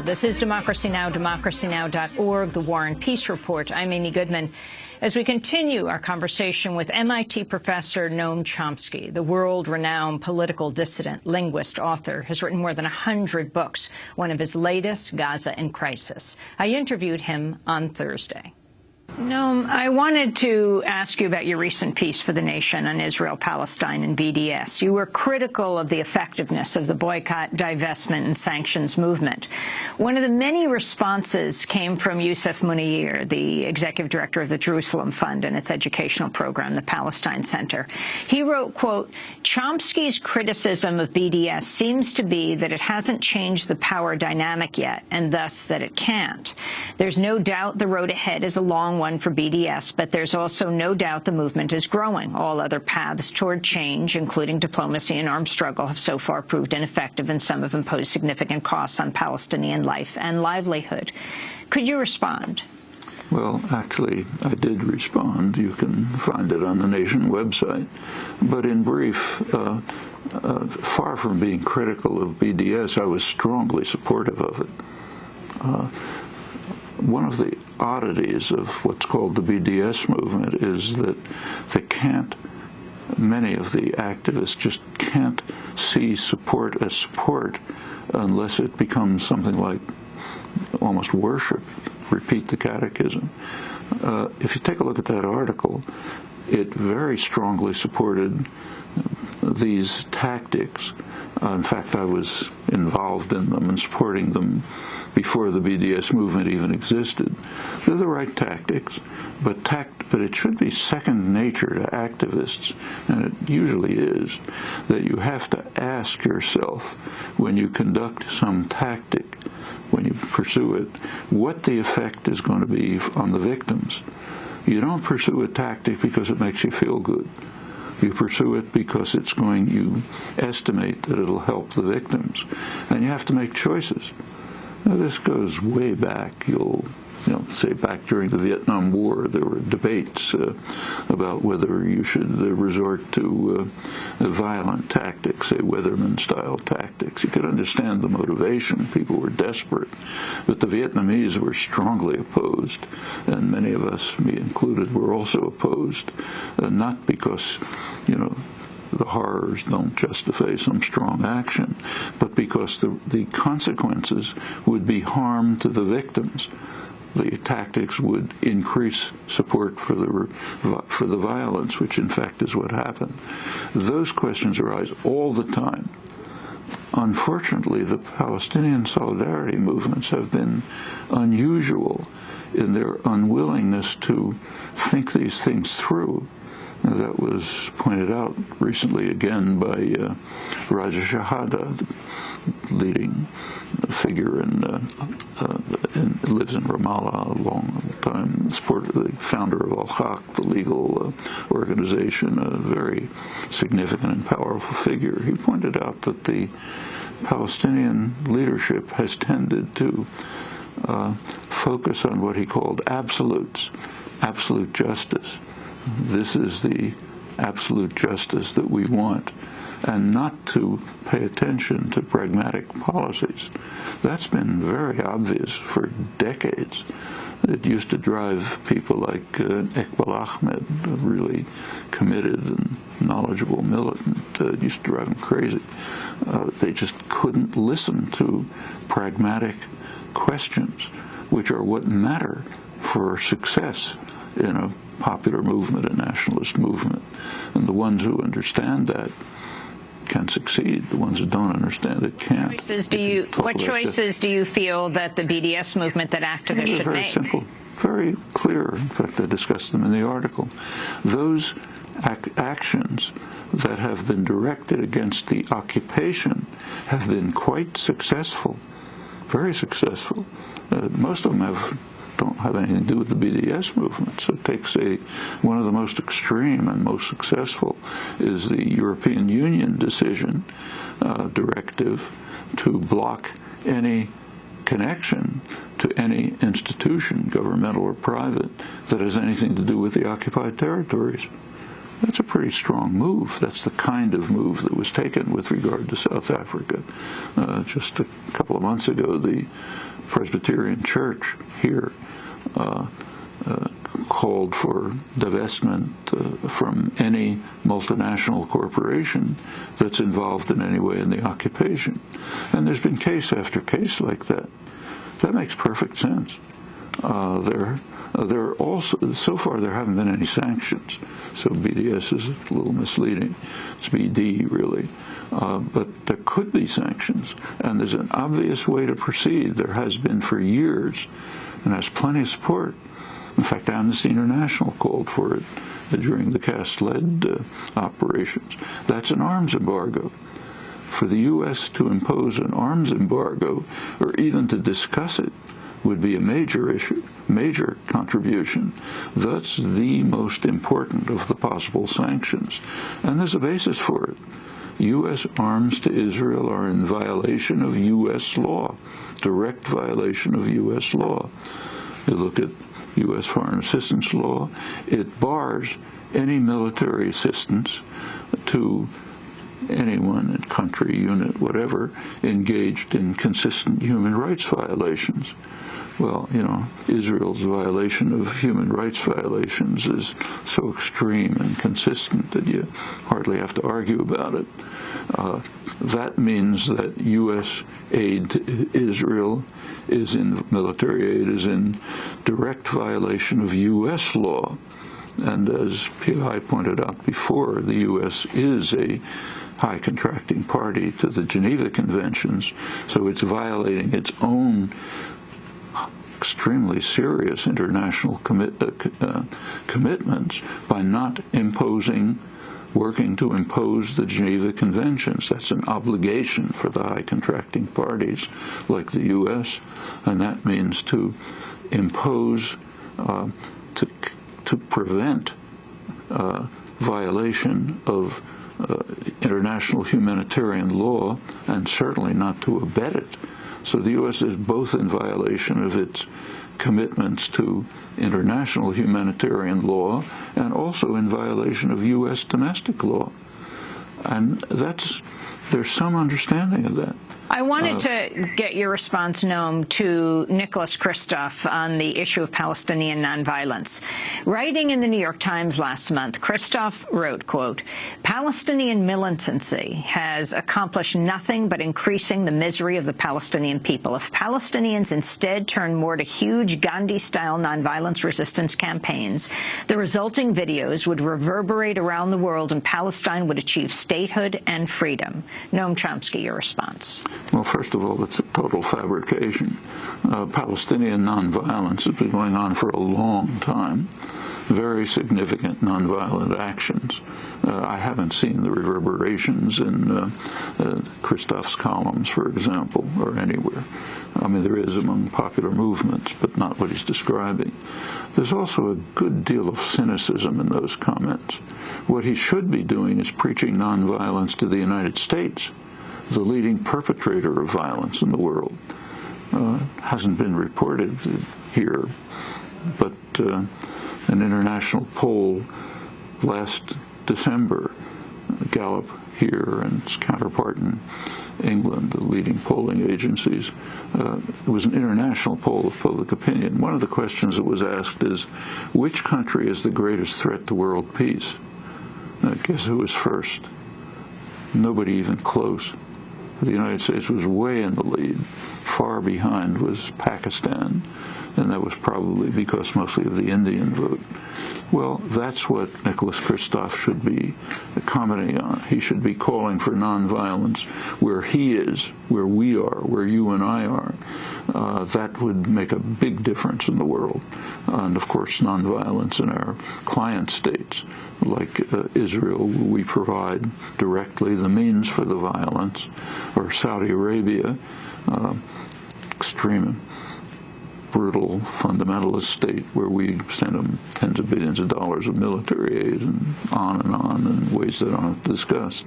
This is Democracy Now!, democracynow.org, The War and Peace Report. I'm Amy Goodman. As we continue our conversation with MIT professor Noam Chomsky, the world-renowned political dissident, linguist, author, has written more than 100 books. One of his latest, Gaza in Crisis. I interviewed him on Thursday. Noam, I wanted to ask you about your recent piece for The Nation on Israel, Palestine, and BDS. You were critical of the effectiveness of the boycott, divestment, and sanctions movement. One of the many responses came from Youssef Munir, the executive director of the Jerusalem Fund and its educational program, the Palestine Center. He wrote, quote, "Chomsky's criticism of BDS seems to be that it hasn't changed the power dynamic yet, and thus that it can't. There's no doubt the road ahead is a long one for BDS, but there's also no doubt the movement is growing. All other paths toward change, including diplomacy and armed struggle, have so far proved ineffective, and some have imposed significant costs on Palestinian life and livelihood." Could you respond? Well, actually, I did respond. You can find it on the Nation website. But in brief, far from being critical of BDS, I was strongly supportive of it. One of the oddities of what's called the BDS movement is that many of the activists just can't see support as support unless it becomes something like almost worship. Repeat the catechism. If you take a look at that article, it very strongly supported these tactics. In fact, I was involved in them and supporting them before the BDS movement even existed. They're the right tactics, but it should be second nature to activists, and it usually is, that you have to ask yourself when you conduct some tactic, when you pursue it, what the effect is going to be on the victims. You don't pursue a tactic because it makes you feel good. You pursue it because you estimate that it'll help the victims. And you have to make choices. Now, this goes way back. Say back during the Vietnam War, there were debates about whether you should resort to violent tactics, say Weatherman-style tactics. You could understand the motivation. People were desperate. But the Vietnamese were strongly opposed, and many of us, me included, were also opposed, not because, the horrors don't justify some strong action, but because the consequences would be harm to the victims. The tactics would increase support for the violence, which in fact is what happened. Those questions arise all the time. Unfortunately, the Palestinian solidarity movements have been unusual in their unwillingness to think these things through. Now, that was pointed out recently again by Raja Shahada, the leading figure and lives in Ramallah a long time, the founder of Al-Haq, the legal organization, a very significant and powerful figure. He pointed out that the Palestinian leadership has tended to focus on what he called absolutes, absolute justice. This is the absolute justice that we want, and not to pay attention to pragmatic policies. That's been very obvious for decades. It used to drive people like Iqbal Ahmed, a really committed and knowledgeable militant. It used to drive them crazy. They just couldn't listen to pragmatic questions, which are what matter for success in a popular movement, a nationalist movement. And the ones who understand that can succeed. The ones who don't understand it can't. What choices do you feel that the BDS movement, that activists should make? Very simple, very clear. In fact, I discussed them in the article. Those actions that have been directed against the occupation have been quite successful, very successful. Most of them don't have anything to do with the BDS movement. So take, say, one of the most extreme and most successful is the European Union decision, directive, to block any connection to any institution, governmental or private, that has anything to do with the occupied territories. That's a pretty strong move. That's the kind of move that was taken with regard to South Africa. Just a couple of months ago, the Presbyterian Church here called for divestment from any multinational corporation that's involved in any way in the occupation. And there's been case after case like that. That makes perfect sense. There are also, so far there haven't been any sanctions, so BDS is a little misleading. It's BD, really. But there could be sanctions, and there's an obvious way to proceed. There has been for years, and has plenty of support. In fact, Amnesty International called for it during the Cast-led operations. That's an arms embargo. For the U.S. to impose an arms embargo, or even to discuss it, would be a major issue, major contribution. That's the most important of the possible sanctions. And there's a basis for it. U.S. arms to Israel are in violation of U.S. law, direct violation of U.S. law. You look at U.S. foreign assistance law, it bars any military assistance to anyone, in country, unit, whatever, engaged in consistent human rights violations. Well, you know, Israel's violation of human rights violations is so extreme and consistent that you hardly have to argue about it. That means that U.S. aid to Israel is in, military aid is in direct violation of U.S. law. And as P.I. pointed out before, the U.S. is a high contracting party to the Geneva Conventions, so it's violating its own extremely serious international commitments by not working to impose the Geneva Conventions. That's an obligation for the high contracting parties like the U.S., and that means to impose, to prevent violation of international humanitarian law, and certainly not to abet it. So the U.S. is both in violation of its commitments to international humanitarian law and also in violation of U.S. domestic law. And there's some understanding of that. I wanted to get your response, Noam, to Nicholas Kristof on the issue of Palestinian nonviolence. Writing in the New York Times last month, Kristof wrote, quote, "Palestinian militancy has accomplished nothing but increasing the misery of the Palestinian people. If Palestinians instead turn more to huge Gandhi-style nonviolence resistance campaigns, the resulting videos would reverberate around the world and Palestine would achieve statehood and freedom." Noam Chomsky, your response. Well, first of all, it's a total fabrication. Palestinian nonviolence has been going on for a long time. Very significant nonviolent actions. I haven't seen the reverberations in Kristof's columns, for example, or anywhere. I mean, there is among popular movements, but not what he's describing. There's also a good deal of cynicism in those comments. What he should be doing is preaching nonviolence to the United States, the leading perpetrator of violence in the world. Hasn't been reported here, but an international poll last December, Gallup here and its counterpart in England, the leading polling agencies, it was an international poll of public opinion. One of the questions that was asked is, which country is the greatest threat to world peace? Now, guess who was first? Nobody even close. The United States was way in the lead. Far behind was Pakistan, and that was probably because mostly of the Indian vote. Well, that's what Nicholas Kristof should be commenting on. He should be calling for nonviolence where he is, where we are, where you and I are. That would make a big difference in the world. And, of course, nonviolence in our client states, like Israel, we provide directly the means for the violence, or Saudi Arabia, extreme, brutal, fundamentalist state where we send them tens of billions of dollars of military aid and on in ways that aren't discussed.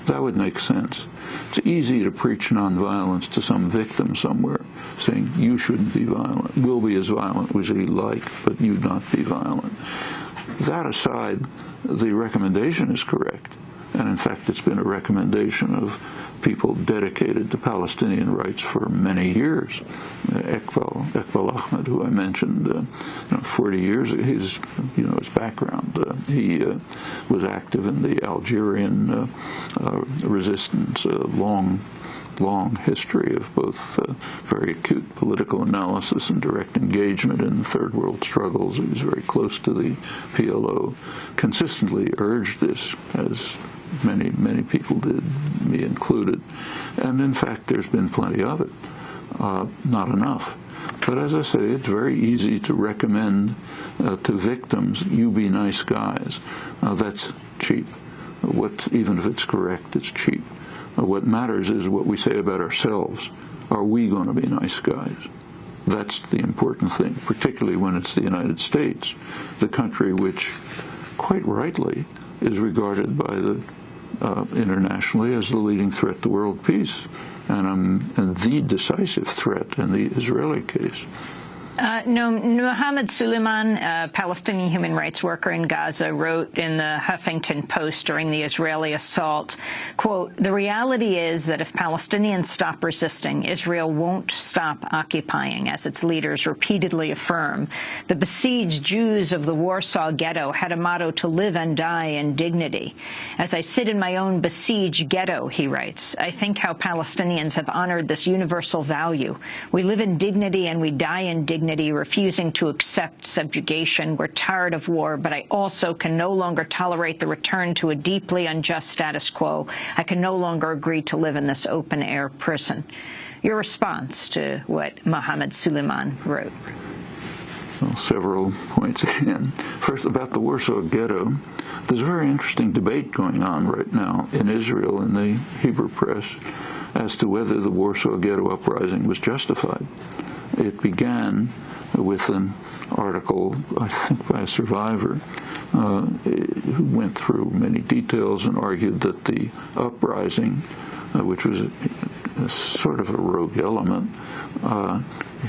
That would make sense. It's easy to preach nonviolence to some victim somewhere, saying, you shouldn't be violent. We'll be as violent as we like, but you not be violent. That aside, the recommendation is correct. And in fact, it's been a recommendation of people dedicated to Palestinian rights for many years. Iqbal Ahmed, who I mentioned, 40 years, his background. He was active in the Algerian resistance, long history of both very acute political analysis and direct engagement in third world struggles. He was very close to the PLO, consistently urged this, as many people did, me included. And in fact, there's been plenty of it. Not enough. But as I say, it's very easy to recommend to victims, you be nice guys. That's cheap. Even if it's correct, it's cheap. What matters is what we say about ourselves. Are we going to be nice guys? That's the important thing, particularly when it's the United States, the country which, quite rightly, is regarded by the internationally as the leading threat to world peace, and the decisive threat in the Israeli case. Mohammed Suleiman, a Palestinian human rights worker in Gaza, wrote in the Huffington Post during the Israeli assault, quote, "The reality is that if Palestinians stop resisting, Israel won't stop occupying, as its leaders repeatedly affirm. The besieged Jews of the Warsaw Ghetto had a motto to live and die in dignity. As I sit in my own besieged ghetto," he writes, "I think how Palestinians have honored this universal value. We live in dignity and we die in dignity, refusing to accept subjugation. We're tired of war, but I also can no longer tolerate the return to a deeply unjust status quo. I can no longer agree to live in this open-air prison." Your response to what Mohammed Suleiman wrote? Well, several points again. First, about the Warsaw Ghetto. There's a very interesting debate going on right now in Israel in the Hebrew press as to whether the Warsaw Ghetto uprising was justified. It began with an article, I think, by a survivor who went through many details and argued that the uprising, which was sort of a rogue element,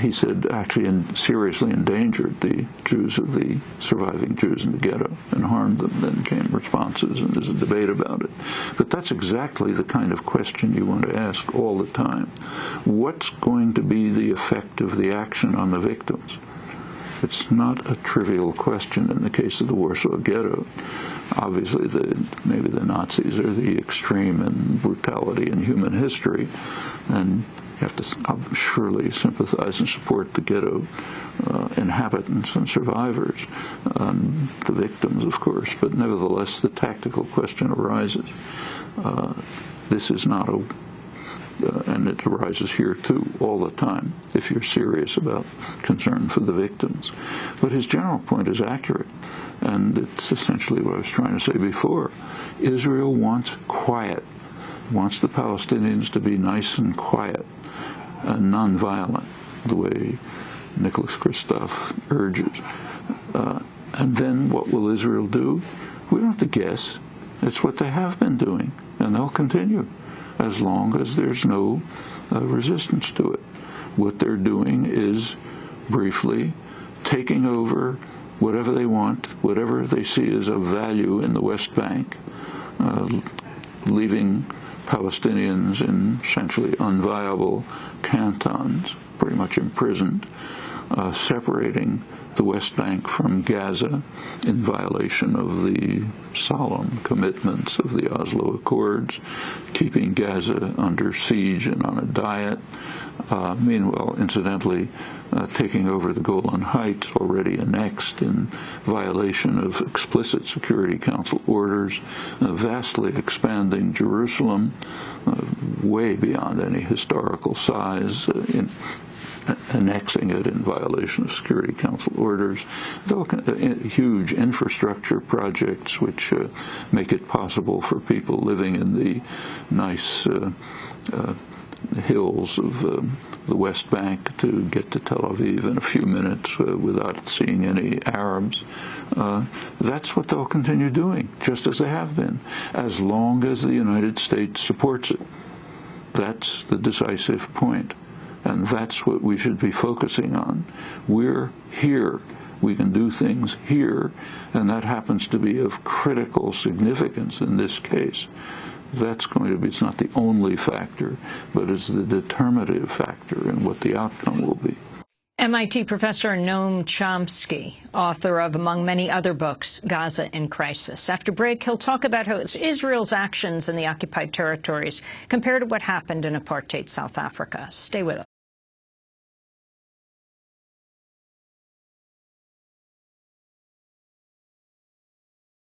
he said actually seriously endangered the Jews of the surviving Jews in the ghetto and harmed them. Then came responses, and there's a debate about it. But that's exactly the kind of question you want to ask all the time. What's going to be the effect of the action on the victims? It's not a trivial question in the case of the Warsaw Ghetto. Obviously, maybe the Nazis are the extreme in brutality in human history, and you have to surely sympathize and support the ghetto inhabitants and survivors, the victims, of course. But nevertheless, the tactical question arises. This is not and it arises here too all the time, if you're serious about concern for the victims. But his general point is accurate, and it's essentially what I was trying to say before. Israel wants quiet, wants the Palestinians to be nice and quiet and nonviolent, the way Nicholas Kristof urges. And then what will Israel do? We don't have to guess. It's what they have been doing, and they'll continue as long as there's no resistance to it. What they're doing is, briefly, taking over whatever they want, whatever they see as of value in the West Bank, leaving Palestinians in essentially unviable cantons, pretty much imprisoned, separating the West Bank from Gaza in violation of the solemn commitments of the Oslo Accords, keeping Gaza under siege and on a diet. Meanwhile, incidentally, taking over the Golan Heights, already annexed in violation of explicit Security Council orders, vastly expanding Jerusalem way beyond any historical size, annexing it in violation of Security Council orders, huge infrastructure projects which make it possible for people living in the nice hills of the West Bank to get to Tel Aviv in a few minutes without seeing any Arabs. That's what they'll continue doing, just as they have been, as long as the United States supports it. That's the decisive point. And that's what we should be focusing on. We're here. We can do things here, and that happens to be of critical significance in this case. that's going to be, it's not the only factor, but it's the determinative factor in what the outcome will be. MIT professor Noam Chomsky, author of, among many other books, Gaza in Crisis. After break, he'll talk about how Israel's actions in the occupied territories compare to what happened in apartheid South Africa. Stay with us.